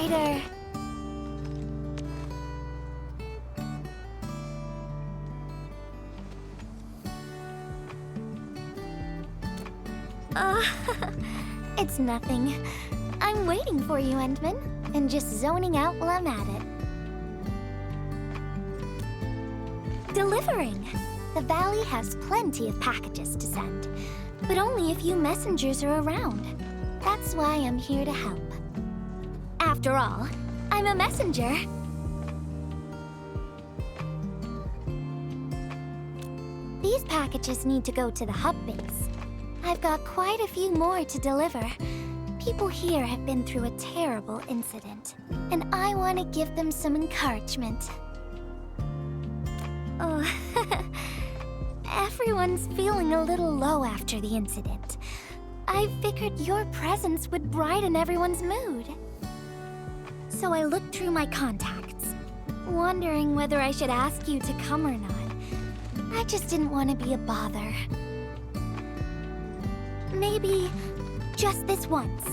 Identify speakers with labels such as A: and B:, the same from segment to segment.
A: brighter. It's nothing. I'm waiting for you, Endman, and just zoning out while I'm at it. Delivering. The Valley has plenty of packages to send, but only a few messengers are around. That's why I'm here to help. After all, I'm a messenger. These packages need to go to the hub base. I've got quite a few more to deliver. People here have been through a terrible incident, and I want to give them some encouragement. Oh, everyone's feeling a little low after the incident. I figured your presence would brighten everyone's mood. So I looked through my contacts, wondering whether I should ask you to come or not. I just didn't want to be a bother. Maybe just this once,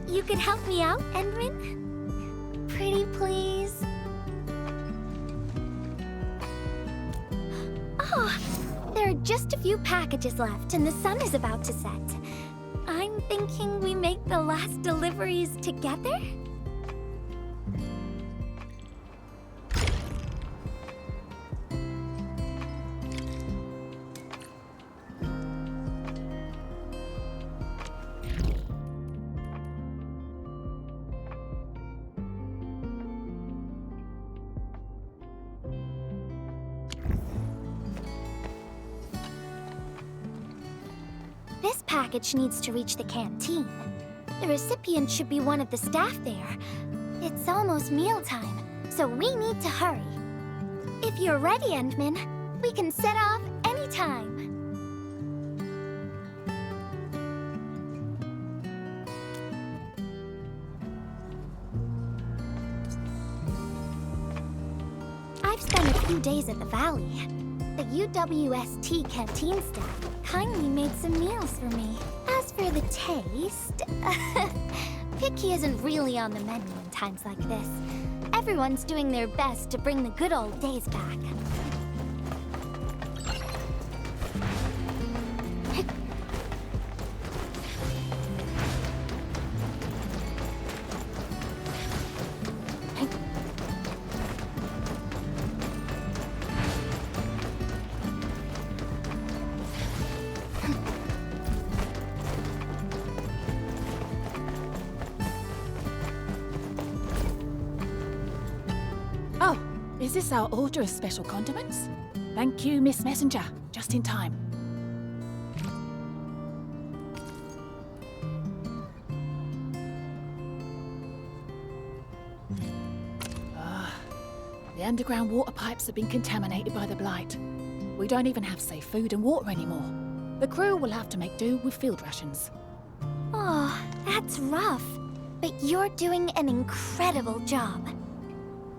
A: you could help me out, Endman? Pretty please? Oh, there are just a few packages left and the sun is about to set. I'm thinking we make the last deliveries together? This package needs to reach the canteen. The recipient should be one of the staff there. It's almost mealtime, so we need to hurry. If you're ready, Endman, we can set off anytime. I've spent a few days at the Valley. The UWST canteen staff kindly made some meals for me. As for the taste, picky isn't really on the menu in times like this. Everyone's doing their best to bring the good old days back.
B: Is this our order of special condiments? Thank you, Miss Messenger. Just in time. The underground water pipes have been contaminated by the blight. We don't even have safe food and water anymore. The crew will have to make do with field rations.
A: Oh, that's rough. But you're doing an incredible job.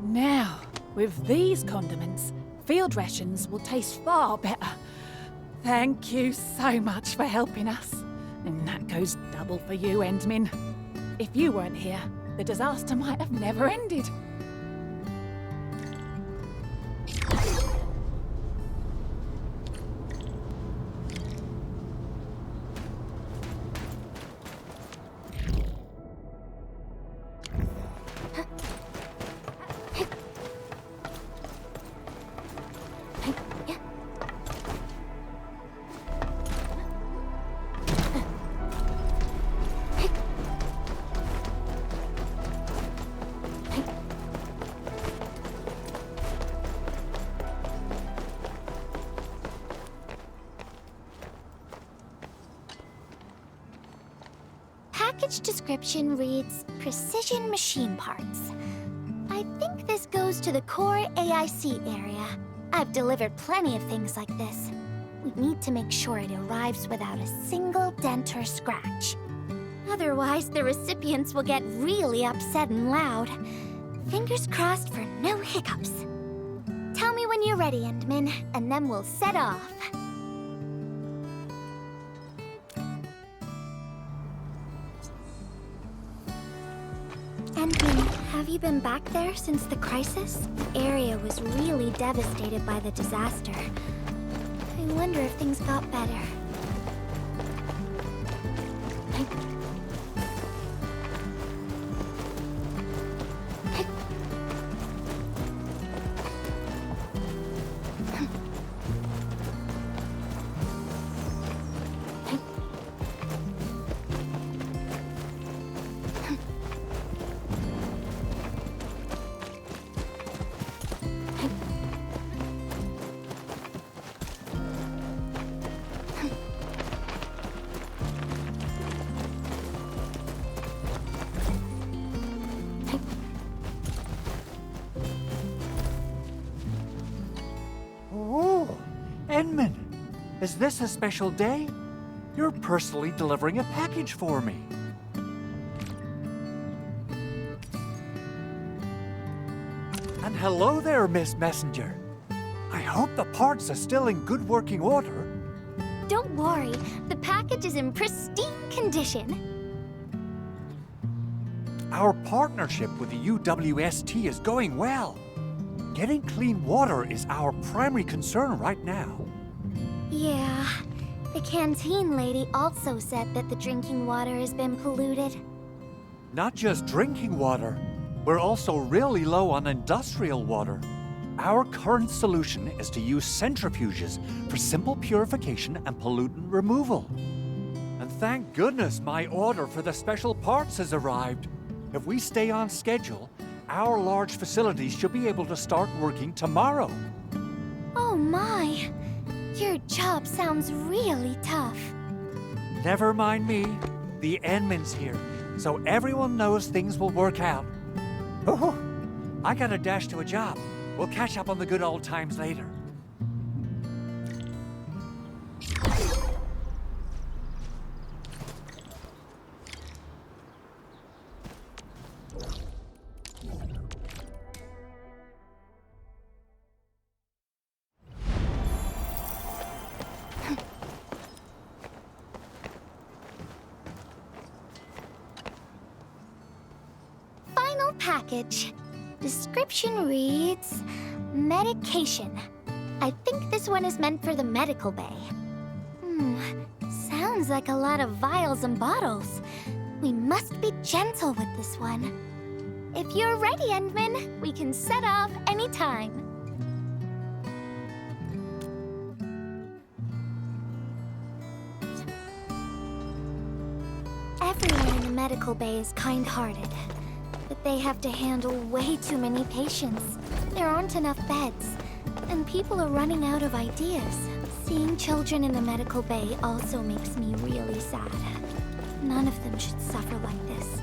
B: Now, with these condiments, field rations will taste far better. Thank you so much for helping us. And that goes double for you, Endman. If you weren't here, the disaster might have never ended.
A: Package description reads, Precision Machine Parts. I think this goes to the core AIC area. I've delivered plenty of things like this. We need to make sure it arrives without a single dent or scratch. Otherwise, the recipients will get really upset and loud. Fingers crossed for no hiccups. Tell me when you're ready, Endman, and then we'll set off. Endman, Have you been back there since the crisis? The area was really devastated by the disaster. I wonder if things got better.
C: Enman, is this a special day? You're personally delivering a package for me. And hello there, Miss Messenger. I hope the parts are still in good working order.
A: Don't worry, the package is in pristine condition.
C: Our partnership with the UWST is going well. Getting clean water is our primary concern right now.
A: Yeah, the canteen lady also said that the drinking water has been polluted.
C: Not just drinking water, we're also really low on industrial water. Our current solution is to use centrifuges for simple purification and pollutant removal. And thank goodness my order for the special parts has arrived. If we stay on schedule, our large facilities should be able to start working tomorrow.
A: Oh my! Your job sounds really tough.
C: Never mind me. The Enman's here, so everyone knows things will work out. Oh, I gotta dash to a job. We'll catch up on the good old times later.
A: Final package. Description reads, medication. I think this one is meant for the medical bay. Sounds like a lot of vials and bottles. We must be gentle with this one. If you're ready, Endman, we can set off anytime. Everyone in the medical bay is kind-hearted, but they have to handle way too many patients. There aren't enough beds, and people are running out of ideas. Seeing children in the medical bay also makes me really sad. None of them should suffer like this.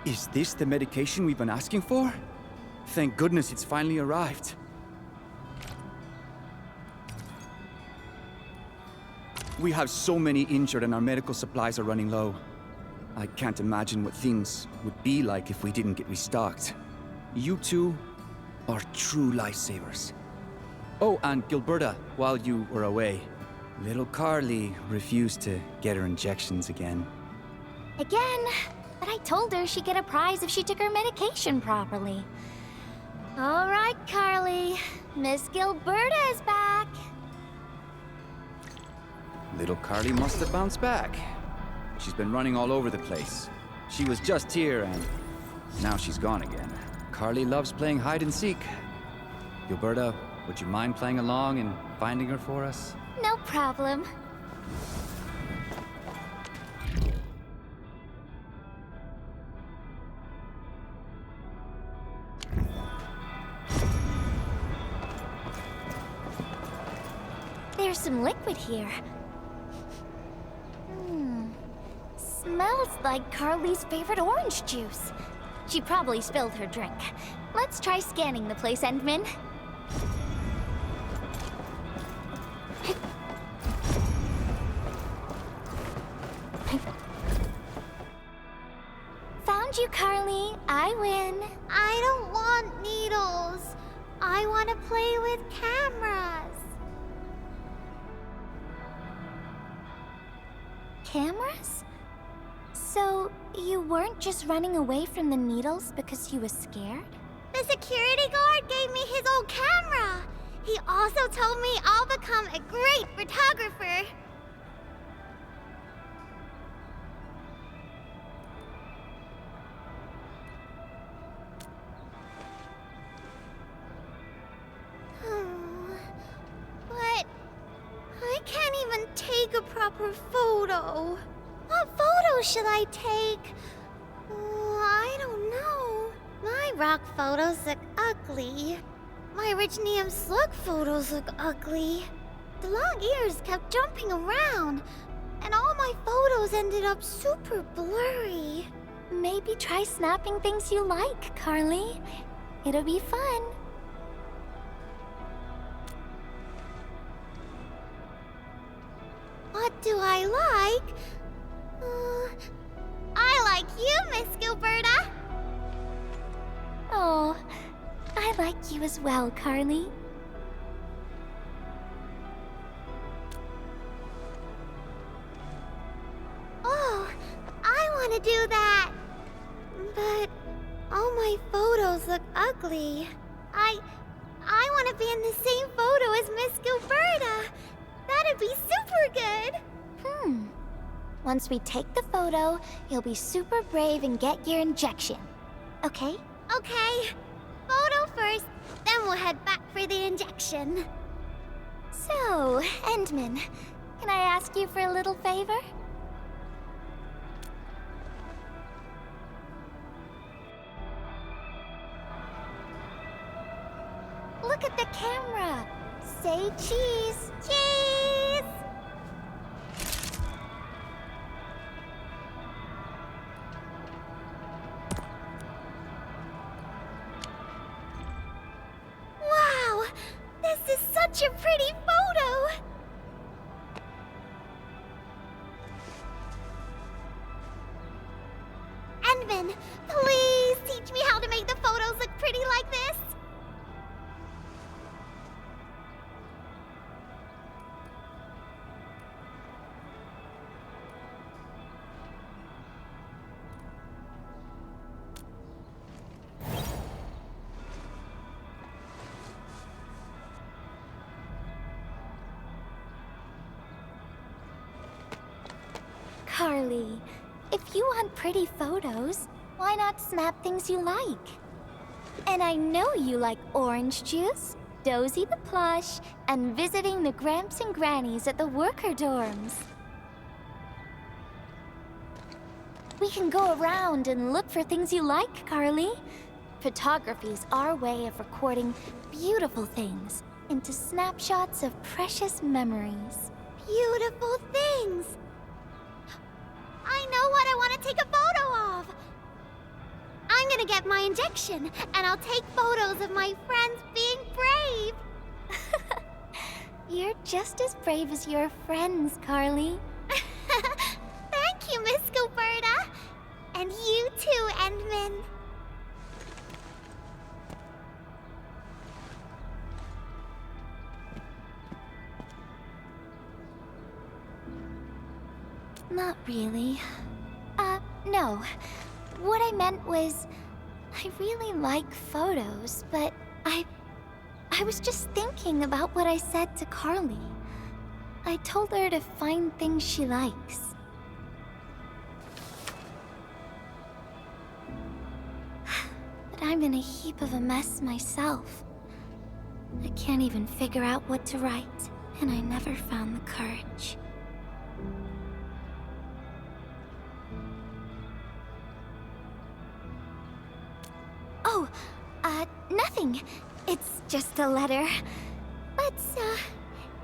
D: Is this the medication we've been asking for? Thank goodness it's finally arrived. We have so many injured and our medical supplies are running low. I can't imagine what things would be like if we didn't get restocked. You two are true lifesavers. Oh, and Gilberta, while you were away, little Carly refused to get her injections again.
A: Again? But I told her she'd get a prize if she took her medication properly. All right, Carly. Miss Gilberta is back.
D: Little Carly must have bounced back. She's been running all over the place. She was just here and now she's gone again. Carly loves playing hide and seek. Gilberta, would you mind playing along and finding her for us?
A: No problem. There's some liquid here. Smells like Carly's favorite orange juice. She probably spilled her drink. Let's try scanning the place, Endman. Found you, Carly. I win.
E: I don't want needles. I want to play with cameras.
A: Cameras? So, you weren't just running away from the needles because you were scared?
E: The security guard gave me his old camera. He also told me I'll become a great photographer. But I can't even take a proper photo. What photo should I take? I don't know. My rock photos look ugly. My rich Neum slug photos look ugly. The long ears kept jumping around, and all my photos ended up super blurry.
A: Maybe try snapping things you like, Carly. It'll be fun.
E: What do I like? I like you, Miss Gilberta.
A: Oh, I like you as well, Carly.
E: Oh, I want to do that. But all my photos look ugly. I want to be in the same photo as Miss Gilberta. That'd be super good.
A: Once we take the photo, you'll be super brave and get your injection. Okay?
E: Okay. Photo first, then we'll head back for the injection.
A: So, Endman, can I ask you for a little favor? Look at the camera. Say cheese.
E: Cheese! Wow! This is such a pretty photo! Endman, please teach me how to make the photos look pretty like this.
A: Carly, if you want pretty photos, why not snap things you like? And I know you like orange juice, Dozy the plush, and visiting the Gramps and Grannies at the worker dorms. We can go around and look for things you like, Carly. Photography's our way of recording beautiful things into snapshots of precious memories.
E: Beautiful things. I know what I want to take a photo of. I'm gonna get my injection, and I'll take photos of my friends being brave.
A: You're just as brave as your friends, Carly.
E: Thank you, Miss Gilberta. And you too, Endman.
A: Not really. No. What I meant was, I really like photos, but I was just thinking about what I said to Carly. I told her to find things she likes. But I'm in a heap of a mess myself. I can't even figure out what to write, and I never found the courage. Oh, nothing. It's just a letter.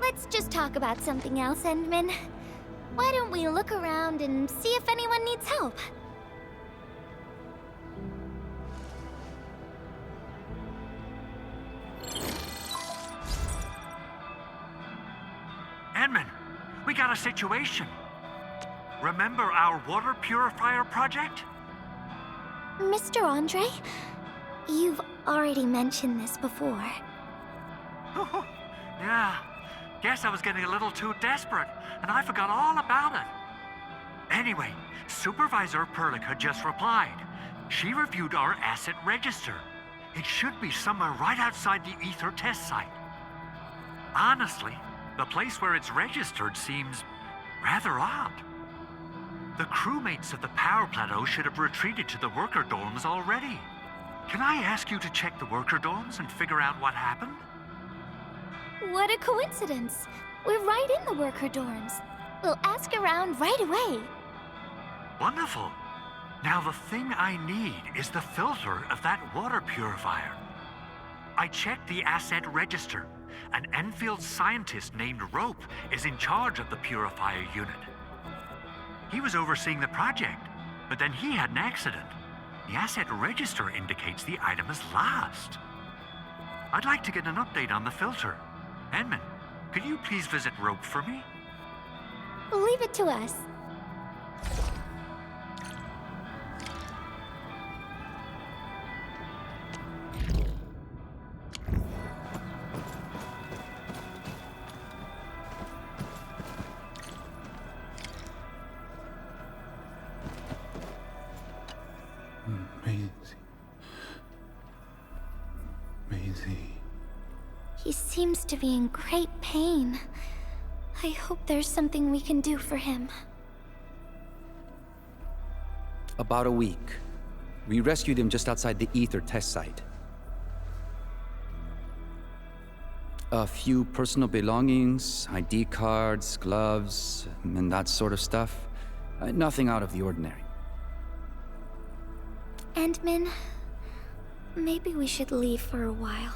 A: Let's just talk about something else, Endman. Why don't we look around and see if anyone needs help?
C: Edmund, we got a situation. Remember our water purifier project?
A: Mr. Andre, you've already mentioned this before.
C: Yeah, guess I was getting a little too desperate, and I forgot all about it. Anyway, Supervisor Perlica just replied. She reviewed our asset register. It should be somewhere right outside the Ether test site. Honestly, the place where it's registered seems rather odd. The crewmates of the power plateau should have retreated to the worker dorms already. Can I ask you to check the worker dorms and figure out what happened?
A: What a coincidence. We're right in the worker dorms. We'll ask around right away.
C: Wonderful. Now the thing I need is the filter of that water purifier. I checked the asset register. An Endfield scientist named Rope is in charge of the purifier unit. He was overseeing the project, but then he had an accident. The asset register indicates the item is lost. I'd like to get an update on the filter. Edmund, could you please visit Rope for me?
A: Leave it to us.
F: Maisie.
A: He seems to be in great pain. I hope there's something we can do for him.
D: About a week. We rescued him just outside the Ether test site. A few personal belongings, ID cards, gloves, and that sort of stuff. Nothing out of the ordinary.
A: Endman, maybe we should leave for a while.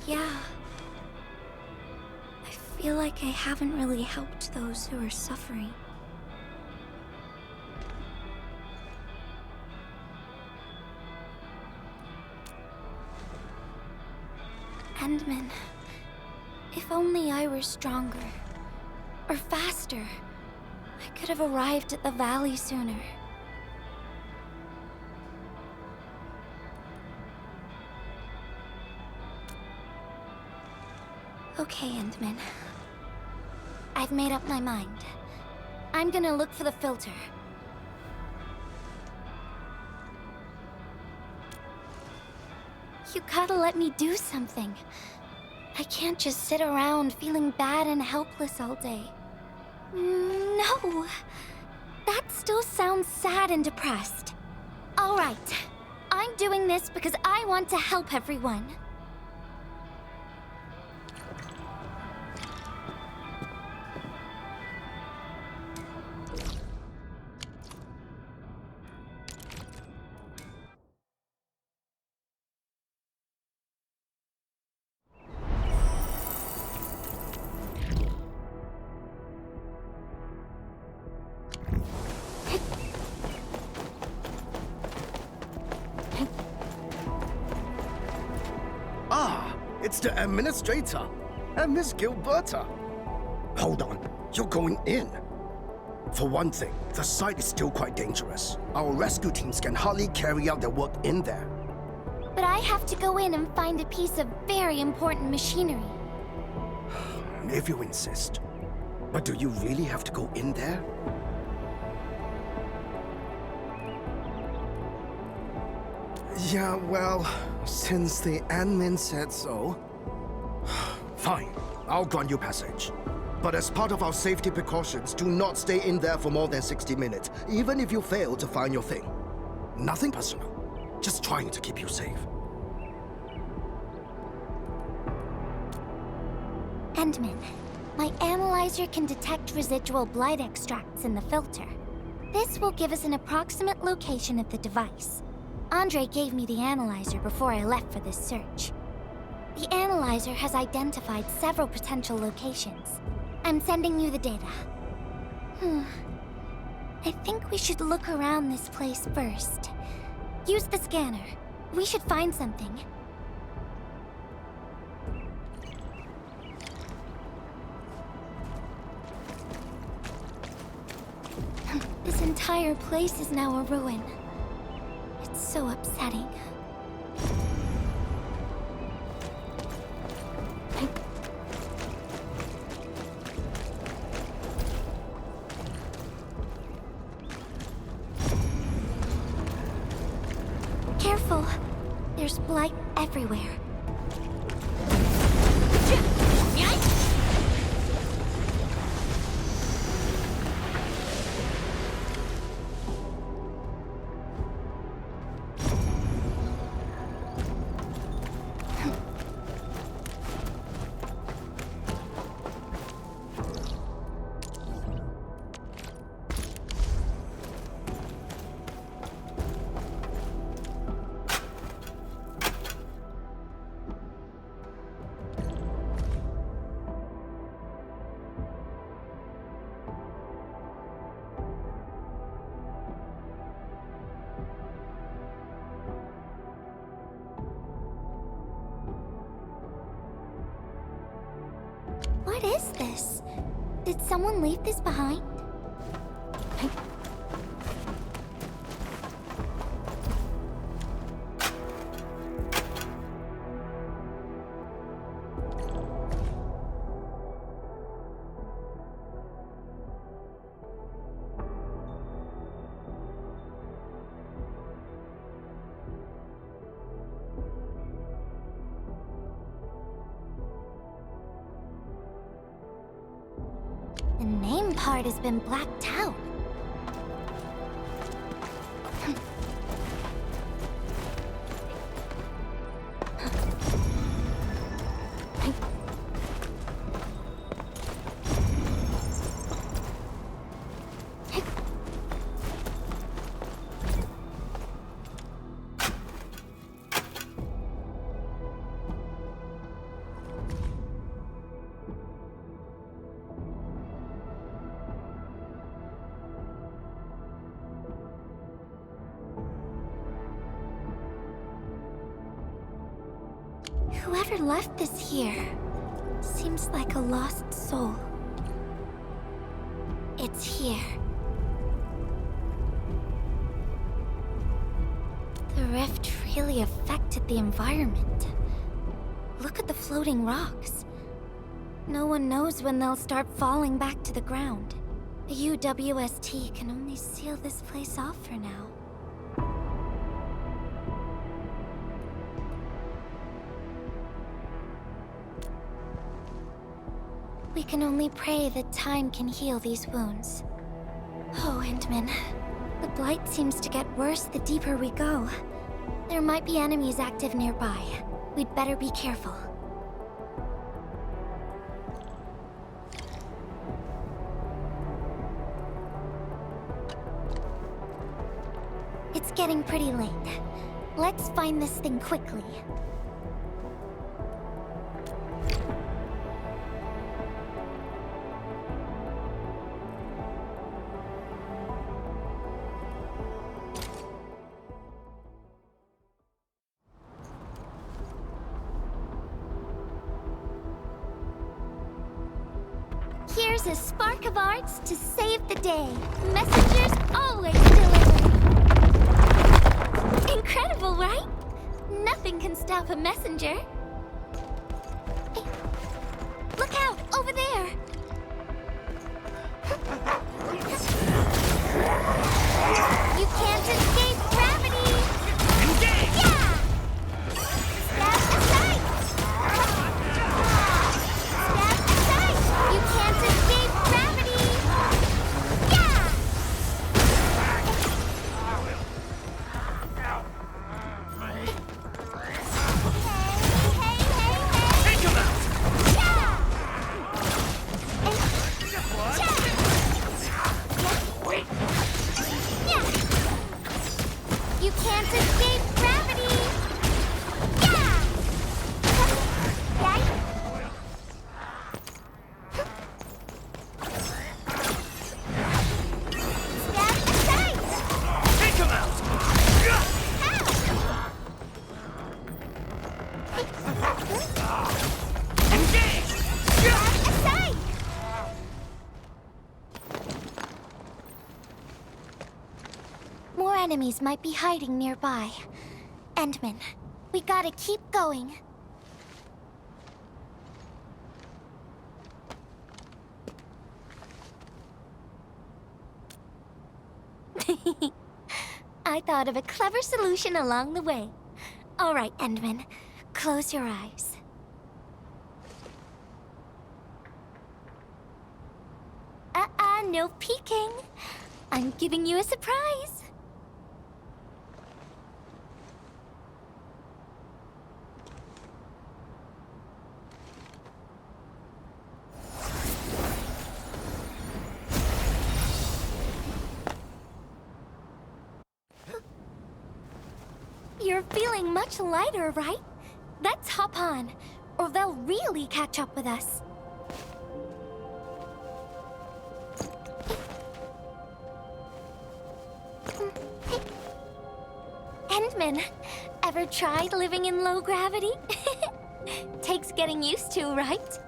A: Yeah. I feel like I haven't really helped those who are suffering. Endman, if only I were stronger, or faster, I could have arrived at the valley sooner. Okay, Endman. I've made up my mind. I'm gonna look for the filter. You gotta let me do something. I can't just sit around feeling bad and helpless all day. No! That still sounds sad and depressed. All right. I'm doing this because I want to help everyone.
G: It's the administrator and Miss Gilberta. Hold on, you're going in. For one thing, the site is still quite dangerous. Our rescue teams can hardly carry out their work in there.
A: But I have to go in and find a piece of very important machinery.
G: If you insist. But do you really have to go in there? Yeah, well, since the admin said so... Fine, I'll grant you passage. But as part of our safety precautions, do not stay in there for more than 60 minutes, even if you fail to find your thing. Nothing personal, just trying to keep you safe.
A: Endman, my analyzer can detect residual blight extracts in the filter. This will give us an approximate location of the device. Andre gave me the analyzer before I left for this search. The analyzer has identified several potential locations. I'm sending you the data. I think we should look around this place first. Use the scanner. We should find something. This entire place is now a ruin. It's so upsetting. Careful. There's blight everywhere. What is this? Did someone leave this behind? The name part has been blacked out. Whoever left this here seems like a lost soul. It's here. The rift really affected the environment. Look at the floating rocks. No one knows when they'll start falling back to the ground. The UWST can only seal this place off for now. We can only pray that time can heal these wounds. Oh, Entman. The blight seems to get worse the deeper we go. There might be enemies active nearby. We'd better be careful. It's getting pretty late. Let's find this thing quickly. Here's a spark of arts to save the day. Messengers always deliver. Incredible, right? Nothing can stop a messenger. Hey, look out, over there. You can't escape gravity. Engage! Yeah! Stab aside! Stab aside! You can't escape gravity! Yeah! Hey,
E: You can't escape gravity! Yeah! Right? Step aside!
C: Take him out! Engage!
E: Step aside!
A: More enemies might be hiding nearby. Endman, we gotta keep going. I thought of a clever solution along the way. All right, Endman, close your eyes. No peeking. I'm giving you a surprise. You're feeling much lighter, right? Let's hop on, or they'll really catch up with us. Endman, ever tried living in low gravity? Takes getting used to, right?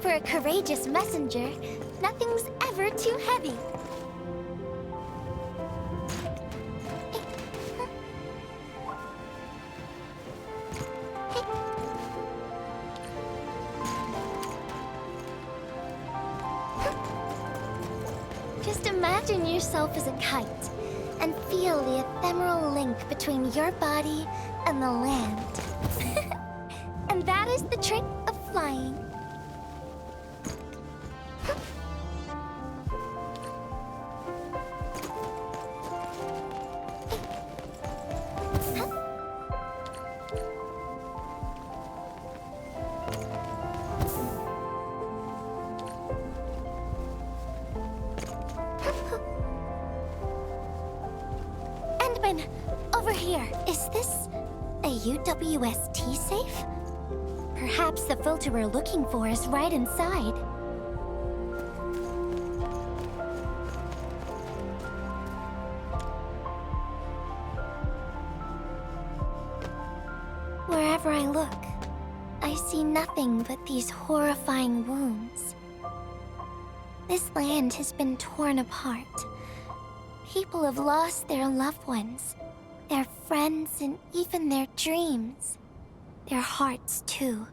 A: For a courageous messenger, nothing's ever too heavy. Just imagine yourself as a kite and feel the ephemeral link between your body and the land. And that is the trick of flying. Endman, over here. Is this a UWST safe? Perhaps the filter we're looking for is right inside. Wherever I look, I see nothing but these horrifying wounds. This land has been torn apart. People have lost their loved ones, their friends, and even their dreams. Their hearts, too,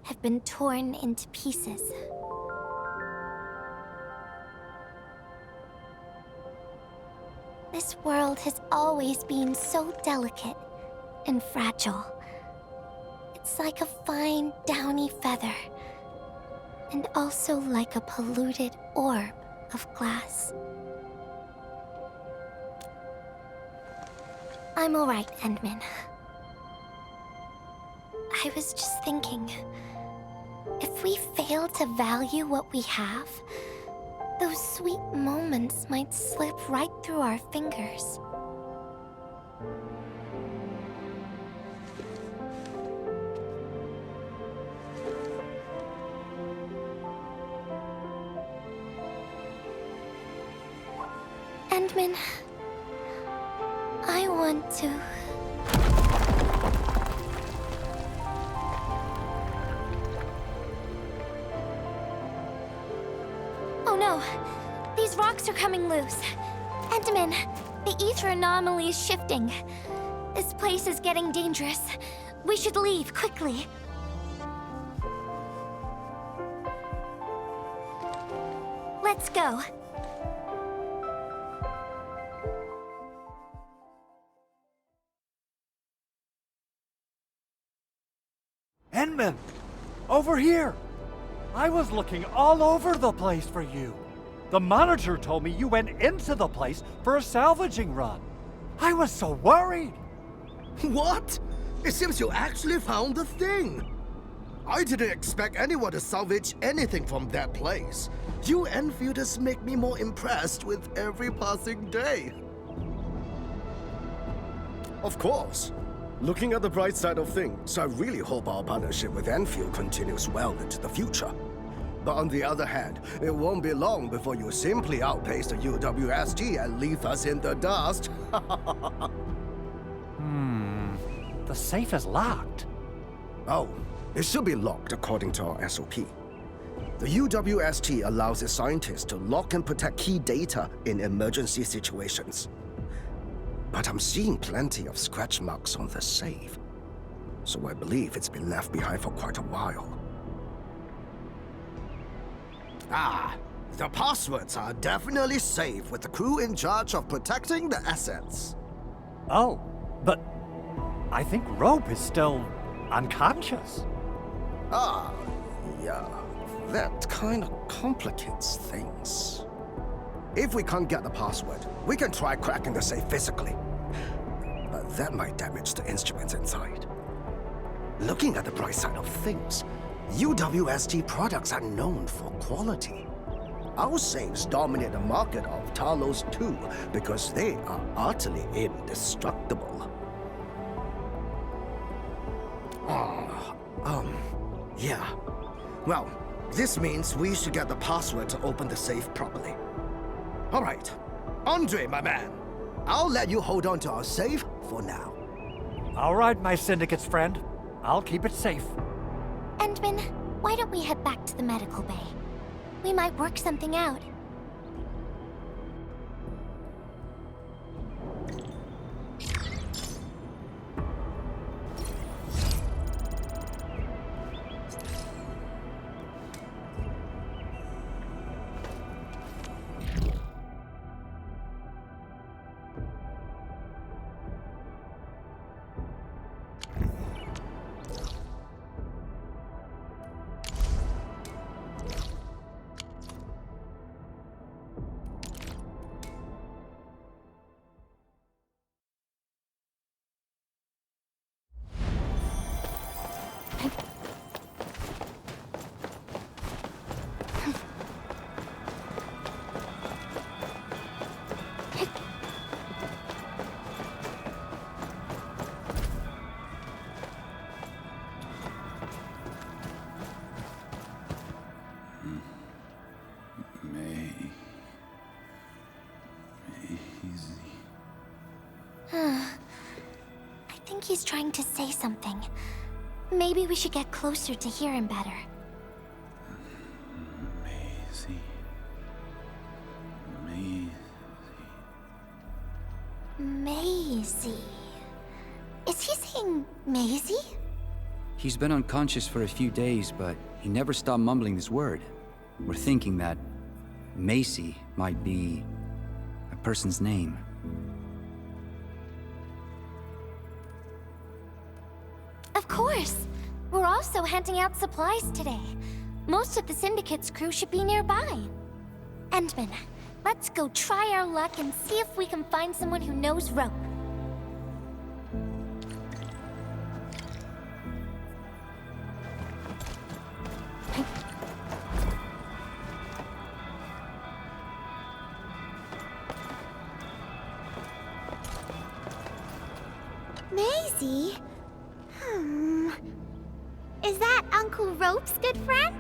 A: have been torn into pieces. This world has always been so delicate and fragile. It's like a fine, downy feather, and also like a polluted orb of glass. I'm all right, Endman. I was just thinking, if we fail to value what we have, those sweet moments might slip right through our fingers. Endman, I want to... Oh no! These rocks are coming loose. Endman, the ether anomaly is shifting. This place is getting dangerous. We should leave quickly. Let's go.
C: Endman! Over here! I was looking all over the place for you. The monitor told me you went into the place for a salvaging run. I was so worried.
G: What? It seems you actually found the thing. I didn't expect anyone to salvage anything from that place. You Enfielders make me more impressed with every passing day. Of course. Looking at the bright side of things, I really hope our partnership with Enfield continues well into the future. But on the other hand, it won't be long before you simply outpace the UWSG and leave us in the dust.
C: The safe is locked.
G: Oh, it should be locked according to our SOP. The UWST allows its scientists to lock and protect key data in emergency situations. But I'm seeing plenty of scratch marks on the safe, so I believe it's been left behind for quite a while. Ah, the passwords are definitely safe with the crew in charge of protecting the assets.
C: Oh, but I think Rope is still unconscious.
G: Ah, yeah, that kind of complicates things. If we can't get the password, we can try cracking the safe physically. But that might damage the instruments inside. Looking at the bright side of things, UWST products are known for quality. Our safes dominate the market of Talos too, because they are utterly indestructible. Yeah. Well, this means we should get the password to open the safe properly. All right. Andre, my man. I'll let you hold on to our safe for now.
C: All right, my syndicate's friend. I'll keep it safe.
A: Endman, why don't we head back to the medical bay? We might work something out. I think he's trying to say something. Maybe we should get closer to hear him better. Maisie. Is he saying Maisie?
D: He's been unconscious for a few days, but he never stopped mumbling this word. We're thinking that Macy might be a person's name.
A: Of course. We're also handing out supplies today. Most of the Syndicate's crew should be nearby. Endman, let's go try our luck and see if we can find someone who knows rope.
E: Maisie? Is that Uncle Rope's good friend?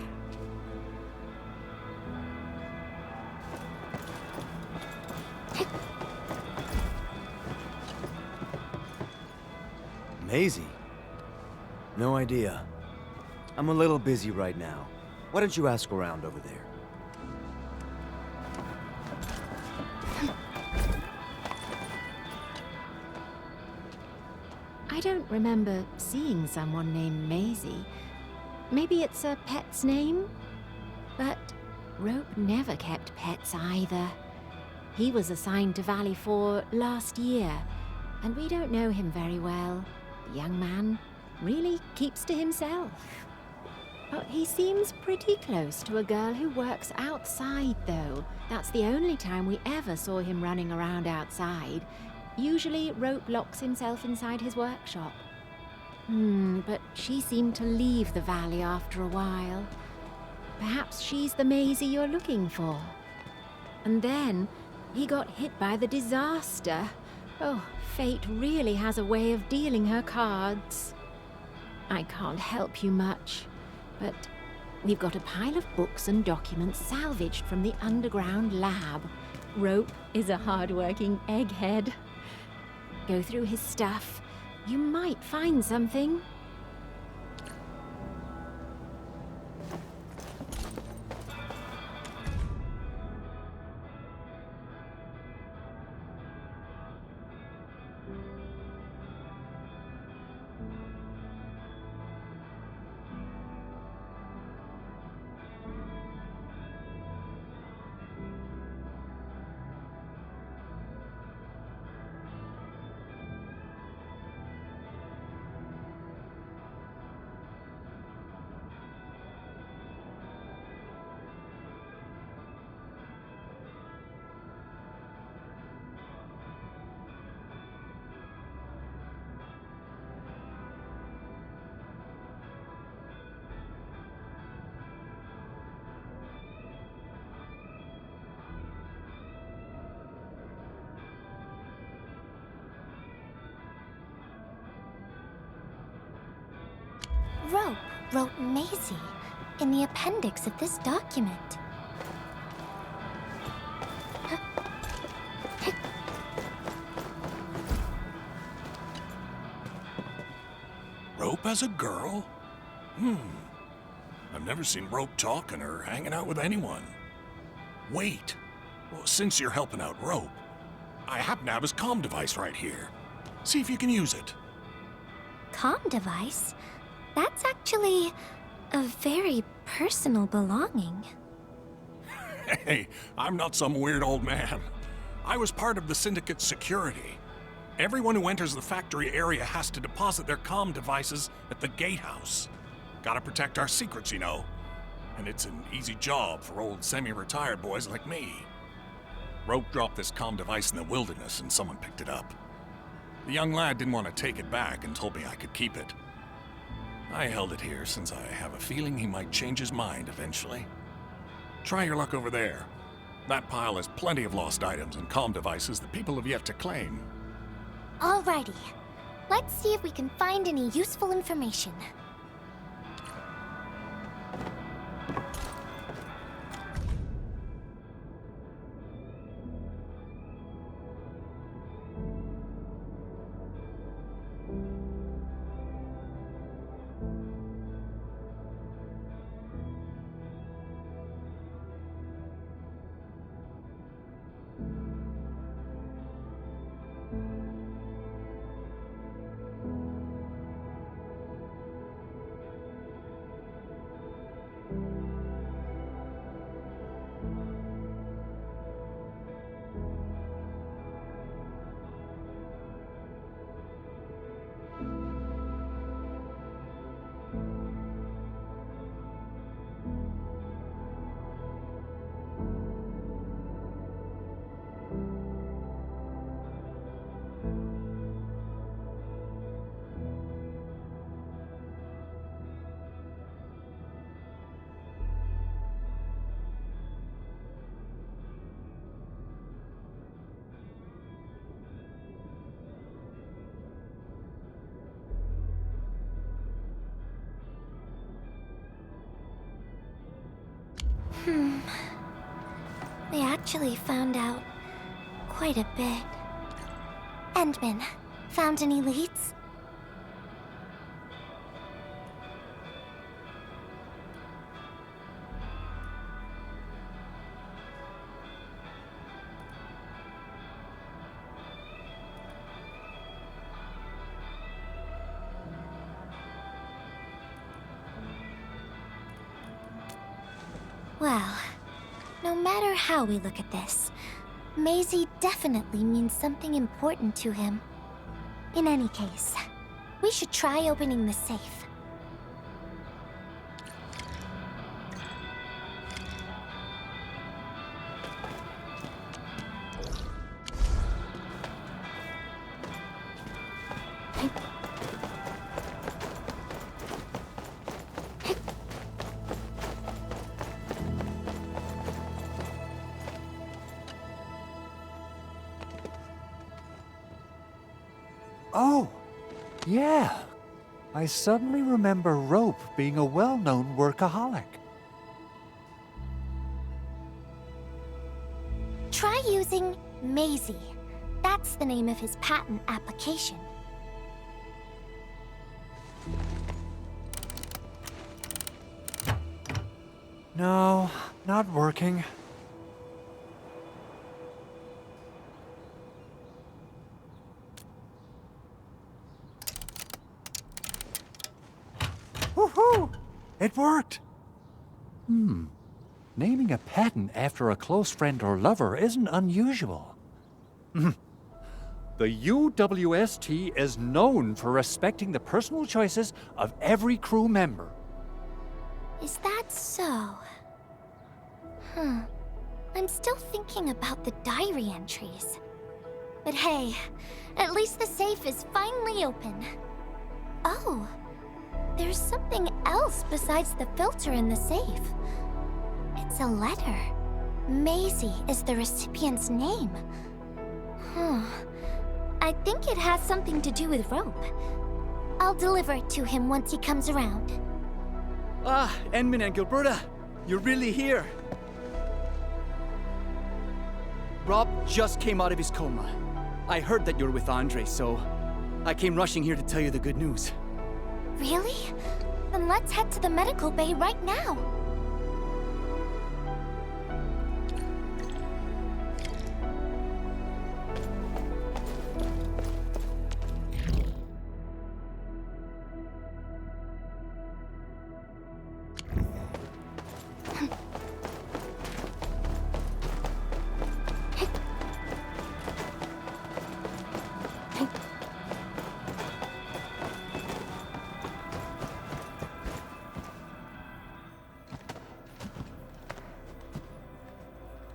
F: Maisie? No idea. I'm a little busy right now. Why don't you ask around over there?
H: I don't remember seeing someone named Maisie. Maybe it's a pet's name? But Rope never kept pets either. He was assigned to Valley 4 last year, and we don't know him very well. The young man really keeps to himself. He seems pretty close to a girl who works outside, though. That's the only time we ever saw him running around outside. Usually, Rope locks himself inside his workshop. But she seemed to leave the valley after a while. Perhaps she's the Maisie you're looking for. And then, he got hit by the disaster. Oh, fate really has a way of dealing her cards. I can't help you much, but we've got a pile of books and documents salvaged from the underground lab. Rope is a hard-working egghead. Go through his stuff. You might find something.
A: Rope wrote Maisie in the appendix of this document.
I: Rope as a girl? I've never seen Rope talking or hanging out with anyone. Wait. Well, since you're helping out Rope, I happen to have his comm device right here. See if you can use it.
A: Comm device? That's actually a very personal belonging.
I: Hey, I'm not some weird old man. I was part of the Syndicate's security. Everyone who enters the factory area has to deposit their comm devices at the gatehouse. Gotta protect our secrets, you know. And it's an easy job for old semi-retired boys like me. Rope dropped this comm device in the wilderness and someone picked it up. The young lad didn't want to take it back and told me I could keep it. I held it here since I have a feeling he might change his mind eventually. Try your luck over there. That pile has plenty of lost items and comm devices that people have yet to claim.
A: Alrighty. Let's see if we can find any useful information. They actually found out quite a bit. Endman, found any leads? Well, no matter how we look at this, Maisie definitely means something important to him. In any case, we should try opening the safe.
C: Oh, yeah. I suddenly remember Rope being a well-known workaholic.
A: Try using Maisie. That's the name of his patent application.
C: No, not working. Woohoo! It worked! Naming a patent after a close friend or lover isn't unusual. The UWST is known for respecting the personal choices of every crew member.
A: Is that so? I'm still thinking about the diary entries. But hey, at least the safe is finally open. Oh, there's something else besides the filter in the safe. It's a letter. Maisie is the recipient's name. I think it has something to do with Rope. I'll deliver it to him once he comes around.
D: Ah, Enmin and Gilberta, you're really here. Rob just came out of his coma. I heard that you're with Andre, so I came rushing here to tell you the good news.
A: Really? Then let's head to the medical bay right now.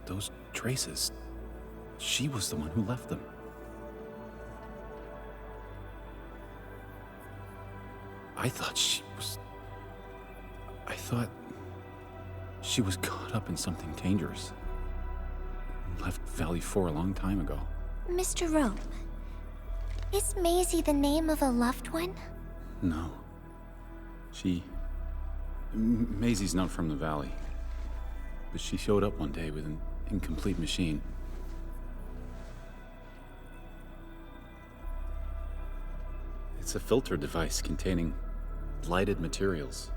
J: Those traces. She was the one who left them. I thought she was caught up in something dangerous. Left Valley 4 a long time ago.
A: Mr. Rope, is Maisie the name of a loved one?
J: No. Maisie's not from the Valley. But she showed up one day with an incomplete machine. It's a filter device containing lighted materials.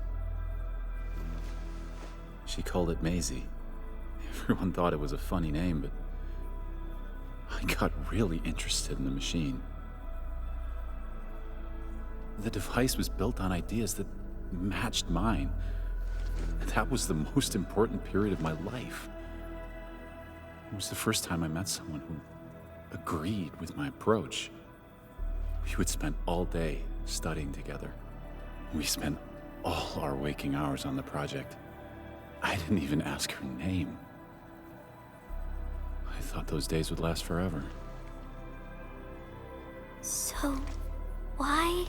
J: She called it Maisie. Everyone thought it was a funny name, but I got really interested in the machine. The device was built on ideas that matched mine. That was the most important period of my life. It was the first time I met someone who agreed with my approach. We would spend all day studying together. We spent all our waking hours on the project. I didn't even ask her name. I thought those days would last forever.
A: So, why?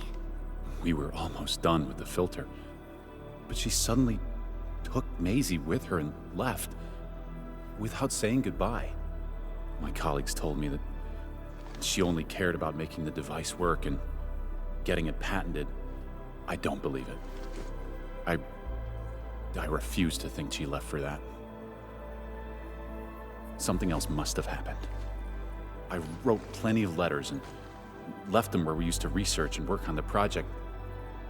J: We were almost done with the filter, but she suddenly took Maisie with her and left without saying goodbye. My colleagues told me that she only cared about making the device work and getting it patented. I don't believe it. I refuse to think she left for that. Something else must have happened. I wrote plenty of letters and left them where we used to research and work on the project,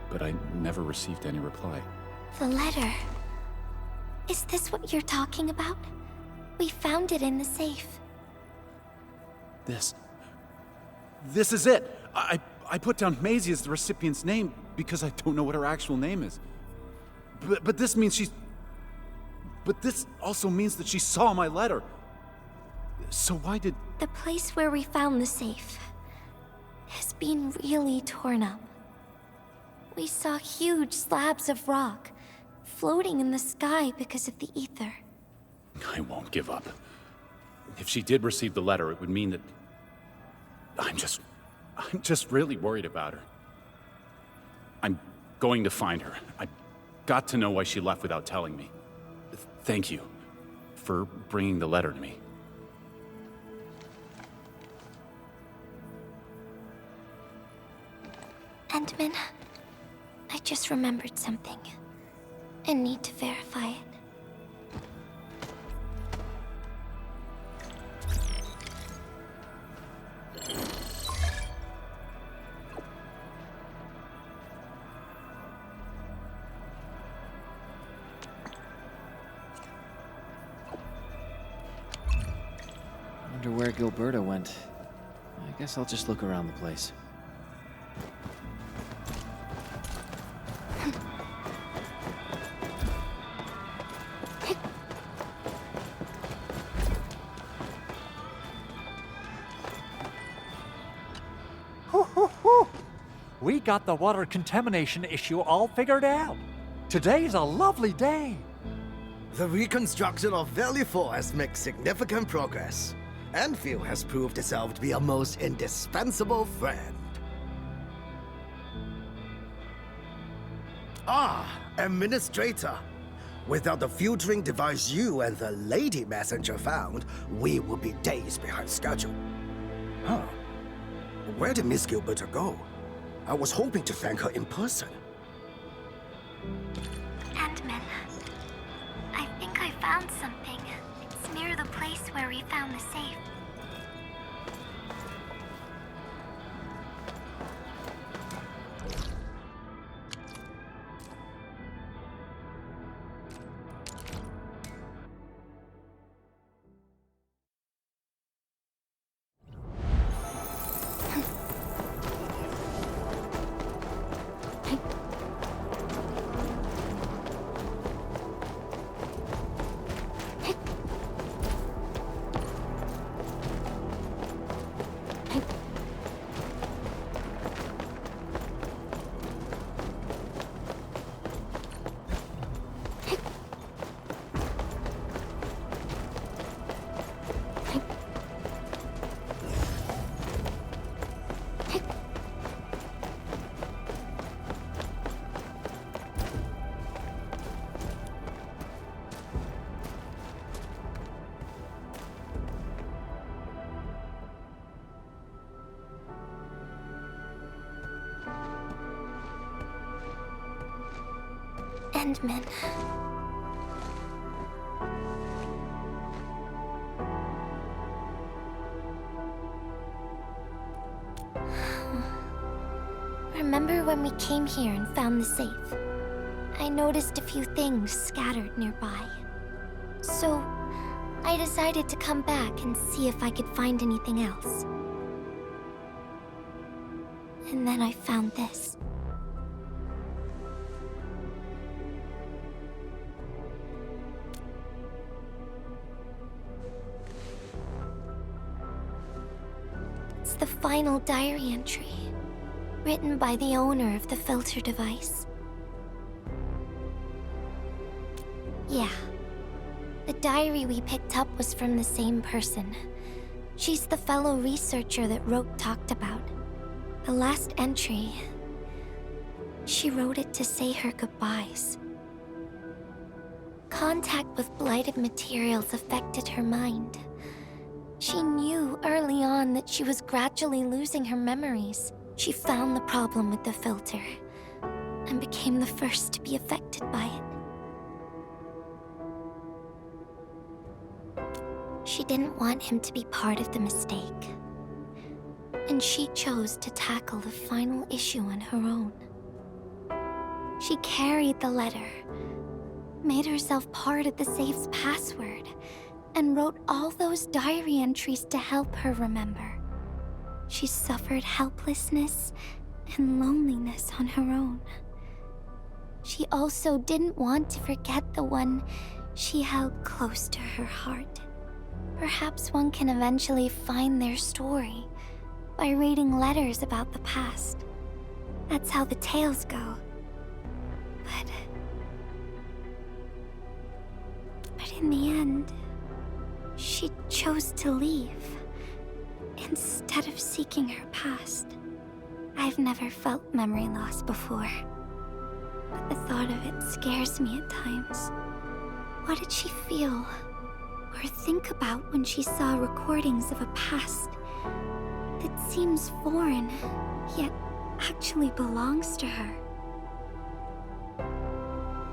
J: but I never received any reply.
A: The letter. Is this what you're talking about? We found it in the safe.
J: This is it! I put down Maisie as the recipient's name because I don't know what her actual name is. But this means But this also means that she saw my letter. So why did...
A: The place where we found the safe has been really torn up. We saw huge slabs of rock floating in the sky because of the ether.
J: I won't give up. If she did receive the letter, it would mean that... I'm just really worried about her. I'm going to find her. I've got to know why she left without telling me. Thank you for bringing the letter to me.
A: Endman, I just remembered something and need to verify it.
K: Wonder where Gilberta went. I guess I'll just look around the place.
C: We got the water contamination issue all figured out. Today's a lovely day.
G: The reconstruction of Valley 4 has made significant progress. Endfield has proved itself to be a most indispensable friend. Ah, Administrator. Without the filtering device you and the Lady Messenger found, we would be days behind schedule. Huh. Where did Miss Gilberta go? I was hoping to thank her in person.
A: Endman, I think I found something. It's near the place where we found the safe. Endman. Remember when we came here and found the safe? I noticed a few things scattered nearby. So, I decided to come back and see if I could find anything else. And then I found this. It's the final diary entry, written by the owner of the filter device. Yeah. The diary we picked up was from the same person. She's the fellow researcher that Roke talked about. The last entry, she wrote it to say her goodbyes. Contact with blighted materials affected her mind. She knew early on that she was gradually losing her memories. She found the problem with the filter and became the first to be affected by it. She didn't want him to be part of the mistake, and she chose to tackle the final issue on her own. She carried the letter, made herself part of the safe's password, and wrote all those diary entries to help her remember. She suffered helplessness and loneliness on her own. She also didn't want to forget the one she held close to her heart. Perhaps one can eventually find their story by reading letters about the past. That's how the tales go. But in the end, she chose to leave instead of seeking her past. I've never felt memory loss before, but the thought of it scares me at times. What did she feel or think about when she saw recordings of a past that seems foreign, yet actually belongs to her.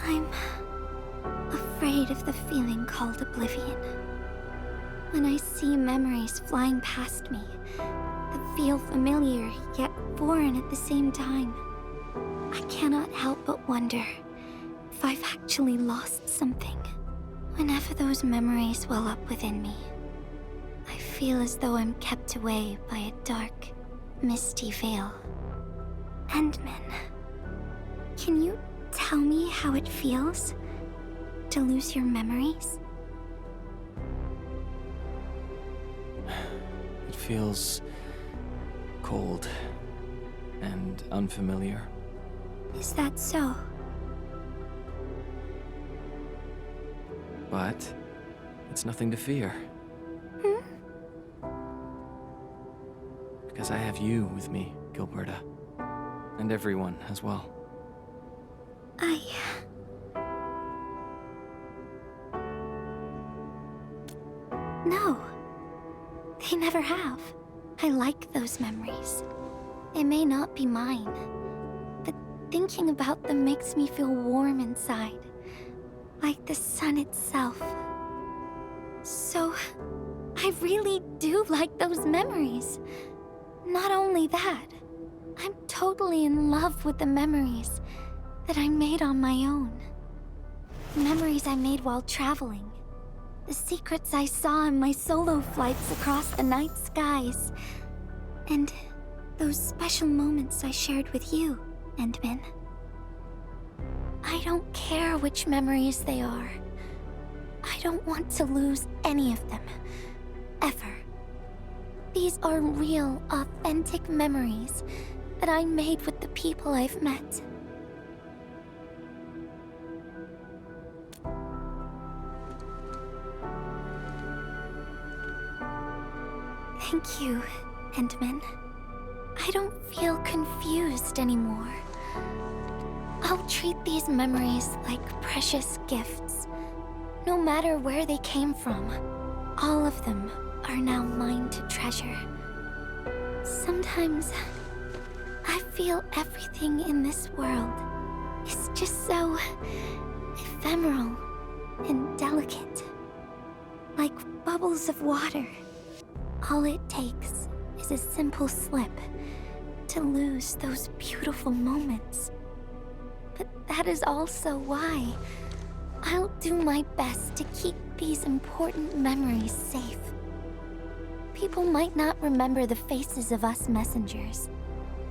A: I'm afraid of the feeling called oblivion. When I see memories flying past me that feel familiar yet foreign at the same time, I cannot help but wonder if I've actually lost something. Whenever those memories well up within me, I feel as though I'm kept away by a dark, misty veil. Endman, can you tell me how it feels to lose your memories?
K: It feels cold and unfamiliar.
A: Is that so?
K: But it's nothing to fear. Because I have you with me, Gilberta. And everyone as well.
A: No. They never have. I like those memories. They may not be mine, but thinking about them makes me feel warm inside. Like the sun itself. So, I really do like those memories. Not only that, I'm totally in love with the memories that I made on my own. Memories I made while traveling. The secrets I saw in my solo flights across the night skies. And those special moments I shared with you, Endman. I don't care which memories they are. I don't want to lose any of them. Ever. These are real, authentic memories that I made with the people I've met. Thank you, Endman. I don't feel confused anymore. I'll treat these memories like precious gifts. No matter where they came from, all of them are now mine to treasure. Sometimes, I feel everything in this world is just so ephemeral and delicate. Like bubbles of water. All it takes is a simple slip to lose those beautiful moments. But that is also why I'll do my best to keep these important memories safe. People might not remember the faces of us messengers,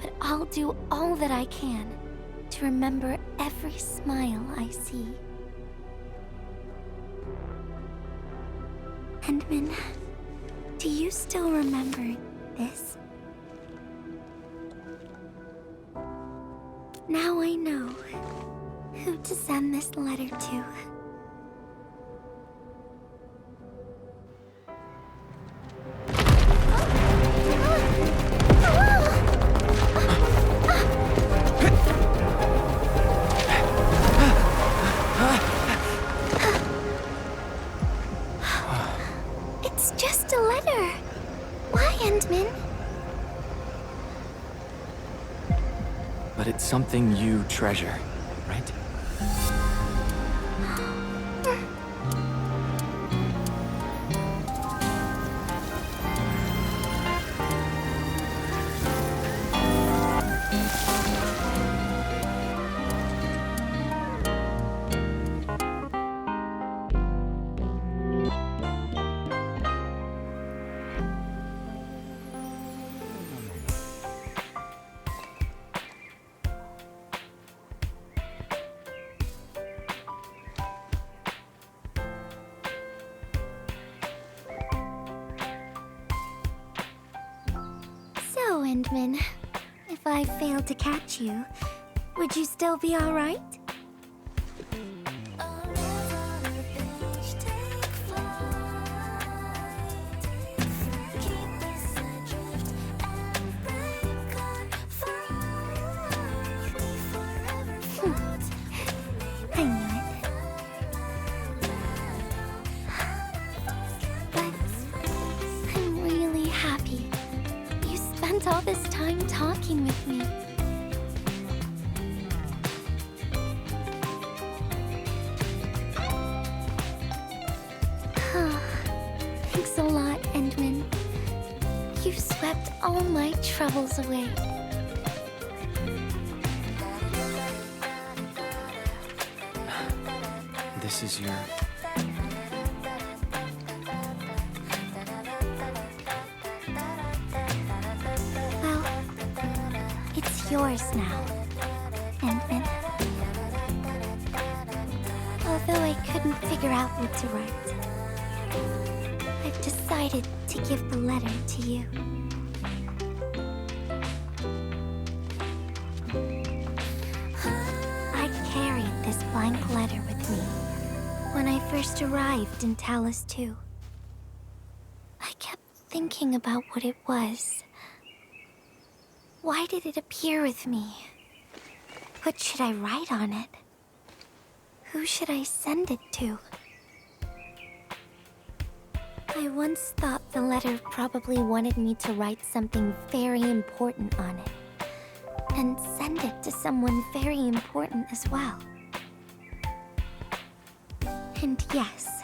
A: but I'll do all that I can to remember every smile I see. Endman, do you still remember this? Now I know who to send this letter to. It's just a letter. Why, Endman?
K: But it's something you treasure, right?
A: So, Endman, if I failed to catch you, would you still be all right? I knew it. But I'm really happy you spent all this time talking with me. You've swept all my troubles away.
K: This is your...
A: Well, it's yours now, Endman. Although I couldn't figure out what to write, I've decided to give the letter to you. I carried this blank letter with me when I first arrived in Talus 2. I kept thinking about what it was. Why did it appear with me? What should I write on it? Who should I send it to? I once thought the letter probably wanted me to write something very important on it, and send it to someone very important as well. And yes,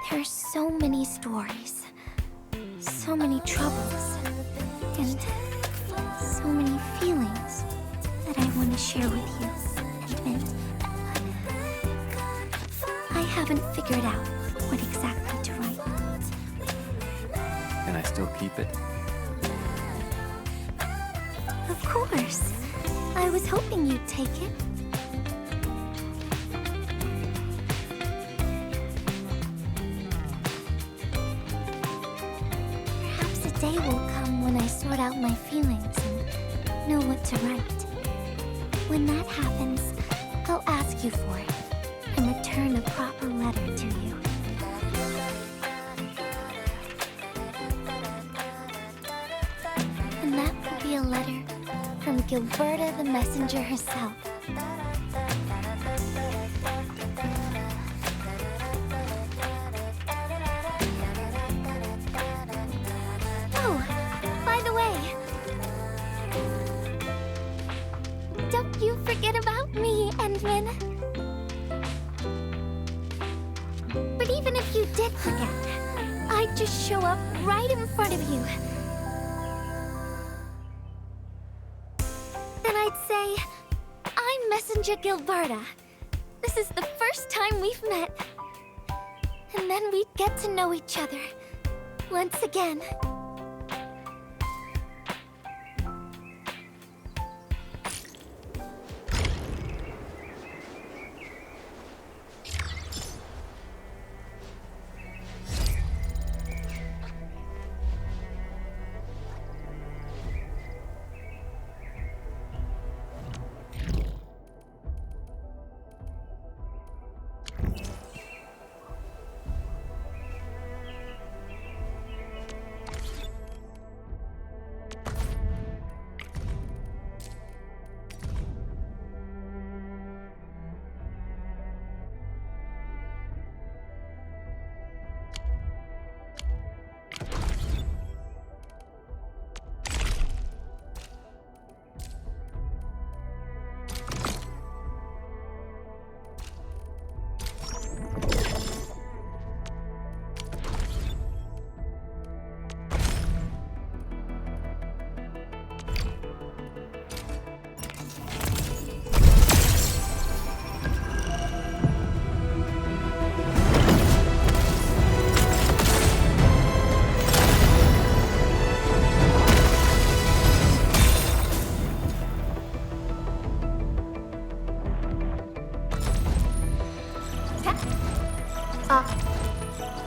A: there are so many stories, so many troubles, and so many feelings that I want to share with you, Endman. I haven't figured out what exactly to write.
K: Can I still keep it?
A: Of course. I was hoping you'd take it. Perhaps a day will come when I sort out my feelings and know what to write. When that happens, I'll ask you for it and return a proper letter to you. And that will be a letter from Gilberta the Messenger herself. Oh, by the way, don't you forget about me, Endman. But even if you did forget, I'd just show up right in front of you. Then I'd say, I'm Messenger Gilberta. This is the first time we've met. And then we'd get to know each other once again.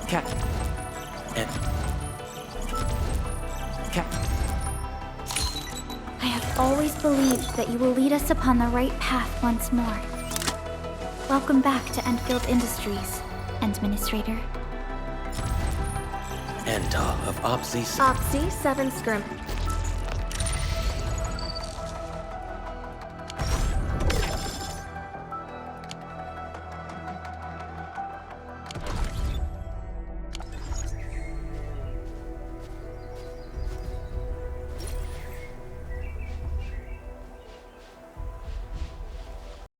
F: Cat. Cat.
A: I have always believed that you will lead us upon the right path once more. Welcome back to Endfield Industries, Administrator.
F: And of Opsy.
L: Opsy 7 Scrim.